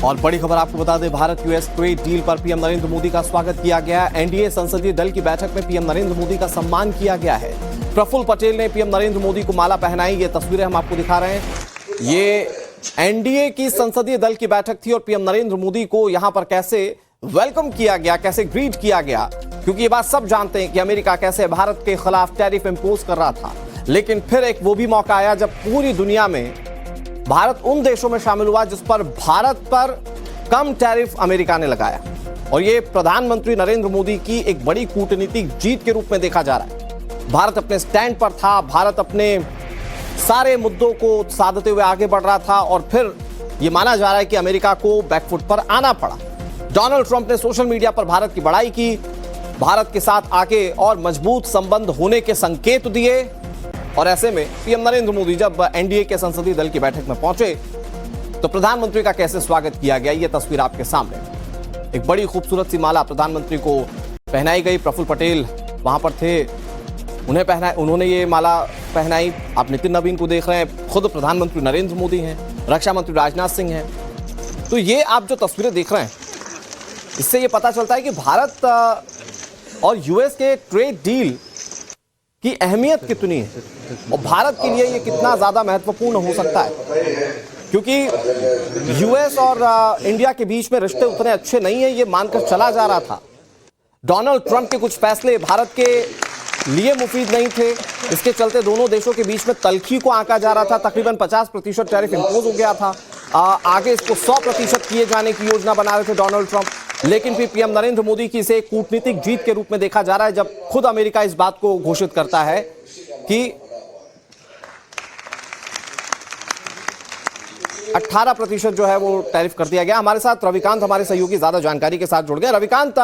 और बड़ी खबर आपको बता दें, भारत यूएस ट्रेड डील पर पीएम नरेंद्र मोदी का स्वागत किया गया। एनडीए संसदीय दल की बैठक में पीएम नरेंद्र मोदी का सम्मान किया गया है। प्रफुल्ल पटेल ने पीएम नरेंद्र मोदी को माला पहनाई। ये तस्वीरें हम आपको दिखा रहे हैं। ये एनडीए की संसदीय दल की बैठक थी और पीएम नरेंद्र मोदी को यहां पर कैसे वेलकम किया गया, कैसे ग्रीट किया गया, क्योंकि ये बात सब जानते हैं कि अमेरिका कैसे भारत के खिलाफ टैरिफ इंपोज कर रहा था। लेकिन फिर एक वो भी मौका आया जब पूरी दुनिया में भारत उन देशों में शामिल हुआ जिस पर भारत पर कम टैरिफ अमेरिका ने लगाया, और ये प्रधानमंत्री नरेंद्र मोदी की एक बड़ी कूटनीतिक जीत के रूप में देखा जा रहा है। भारत अपने स्टैंड पर था, भारत अपने सारे मुद्दों को साधते हुए आगे बढ़ रहा था, और फिर ये माना जा रहा है कि अमेरिका को बैकफुट पर आना पड़ा। डोनाल्ड ट्रंप ने सोशल मीडिया पर भारत की बड़ाई की, भारत के साथ आगे और मजबूत संबंध होने के संकेत दिए, और ऐसे में पीएम नरेंद्र मोदी जब एनडीए के संसदीय दल की बैठक में पहुंचे तो प्रधानमंत्री का कैसे स्वागत किया गया, ये तस्वीर आपके सामने। एक बड़ी खूबसूरत सी माला प्रधानमंत्री को पहनाई गई। प्रफुल्ल पटेल वहां पर थे, उन्होंने ये माला पहनाई। आप नितिन नवीन को देख रहे हैं, खुद प्रधानमंत्री नरेंद्र मोदी हैं, रक्षा मंत्री राजनाथ सिंह हैं। तो ये आप जो तस्वीरें देख रहे हैं, इससे ये पता चलता है कि भारत और यूएस के ट्रेड डील की अहमियत कितनी है और भारत के लिए ये कितना ज्यादा महत्वपूर्ण हो सकता है, क्योंकि यूएस और इंडिया के बीच में रिश्ते उतने अच्छे नहीं है, ये मानकर चला जा रहा था। डोनाल्ड ट्रंप के कुछ फैसले भारत के लिए मुफीद नहीं थे, इसके चलते दोनों देशों के बीच में तल्खी को आंका जा रहा था। तकरीबन 50% टैरिफ इंपोज हो गया था। आगे इसको 100% किए जाने की योजना बना रहे थे डोनाल्ड ट्रंप, लेकिन फिर पीएम नरेंद्र मोदी की इसे कूटनीतिक जीत के रूप में देखा जा रहा है, जब खुद अमेरिका इस बात को घोषित करता है कि 18% जो है वो टैरिफ कर दिया गया। हमारे साथ रविकांत, हमारे सहयोगी, ज्यादा जानकारी के साथ जुड़ गए। रविकांत,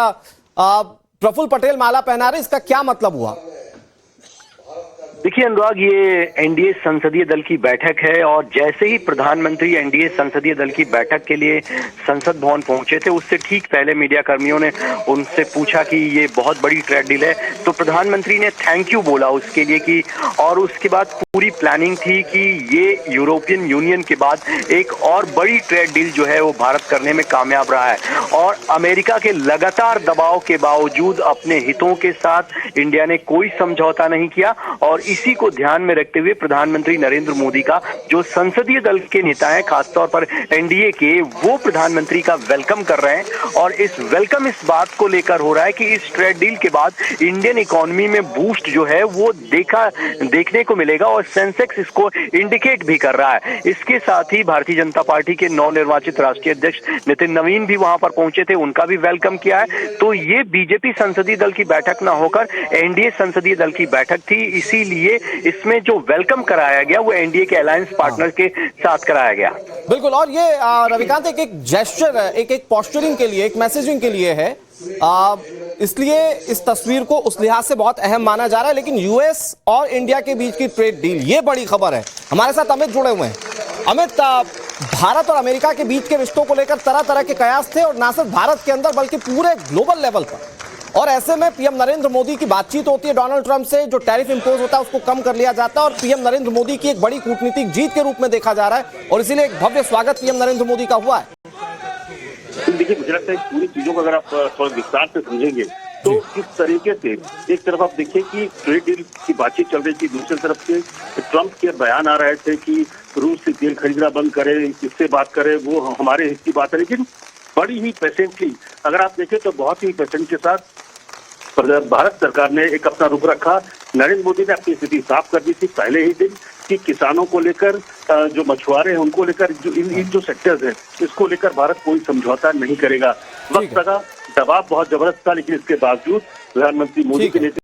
प्रफुल्ल पटेल माला पहना रहे, इसका क्या मतलब हुआ? देखिए अनुराग, ये एनडीए संसदीय दल की बैठक है और जैसे ही प्रधानमंत्री एनडीए संसदीय दल की बैठक के लिए संसद भवन पहुंचे थे, उससे ठीक पहले मीडिया कर्मियों ने उनसे पूछा कि ये बहुत बड़ी ट्रेड डील है, तो प्रधानमंत्री ने थैंक यू बोला उसके लिए कि, और उसके बाद पूरी प्लानिंग थी कि ये यूरोपियन यूनियन के बाद एक और बड़ी ट्रेड डील जो है वो भारत करने में कामयाब रहा है। और अमेरिका के लगातार दबाव के बावजूद अपने हितों के साथ इंडिया ने कोई समझौता नहीं किया, और इसी को ध्यान में रखते हुए प्रधानमंत्री नरेंद्र मोदी का जो संसदीय दल के नेता हैं, खासतौर पर एनडीए के, वो प्रधानमंत्री का वेलकम कर रहे हैं। और इस वेलकम इस बात को लेकर हो रहा है कि इस ट्रेड डील के बाद इंडियन इकोनॉमी में बूस्ट जो है वो देखने को मिलेगा, और सेंसेक्स इसको इंडिकेट भी कर रहा है। इसके साथ ही भारतीय जनता पार्टी के नवनिर्वाचित राष्ट्रीय अध्यक्ष नितिन नवीन भी वहां पर पहुंचे थे, उनका भी वेलकम किया है। तो ये बीजेपी संसदीय दल की बैठक ना होकर एनडीए संसदीय दल की बैठक थी, इसीलिए इसमें जो वेलकम कराया गया वो एनडीए के अलायंस पार्टनर के साथ कराया गया। बिल्कुल, और ये रविकांत एक जेस्चर है, एक पोस्चरिंग के लिए, एक मैसेजिंग के लिए है, इसलिए इस तस्वीर को उस लिहाज से बहुत अहम माना जा रहा है। लेकिन यूएस और इंडिया के बीच की ट्रेड डील, ये बड़ी खबर है। हमारे साथ अमित जुड़े हुए हैं। अमित, भारत और अमेरिका के बीच के रिश्तों को लेकर तरह तरह के कयास थे, और ना सिर्फ भारत के अंदर बल्कि पूरे ग्लोबल लेवल पर, और ऐसे में पीएम नरेंद्र मोदी की बातचीत होती है डोनाल्ड ट्रंप से, जो टैरिफ इंपोज होता है उसको कम कर लिया जाता है, और पीएम नरेंद्र मोदी की एक बड़ी कूटनीतिक जीत के रूप में देखा जा रहा है, और इसीलिए एक भव्य स्वागत पीएम नरेंद्र मोदी का हुआ है। देखिए, मुझे लगता है पूरी चीजों को अगर आप थोड़ा विस्तार से समझेंगे तो किस तरीके से एक तरफ आप देखिए कि ट्रेड डील की बातचीत चल रही थी, दूसरी तरफ से ट्रंप के बयान आ रहे थे कि रूस से तेल खरीदना बंद करे, इससे बात करे, वो हमारे हित की बात है। लेकिन बड़ी ही पेशेंटली अगर आप देखें तो बहुत ही पेशेंट के साथ भारत सरकार ने एक अपना रुख रखा। नरेंद्र मोदी ने अपनी स्थिति साफ कर दी थी पहले ही दिन कि किसानों को लेकर, जो मछुआरे हैं उनको लेकर, जो इन जो सेक्टर्स हैं, इसको लेकर भारत कोई समझौता नहीं करेगा। वक्त लगा, दबाव बहुत जबरदस्त था, लेकिन इसके बावजूद प्रधानमंत्री मोदी के नेतृत्व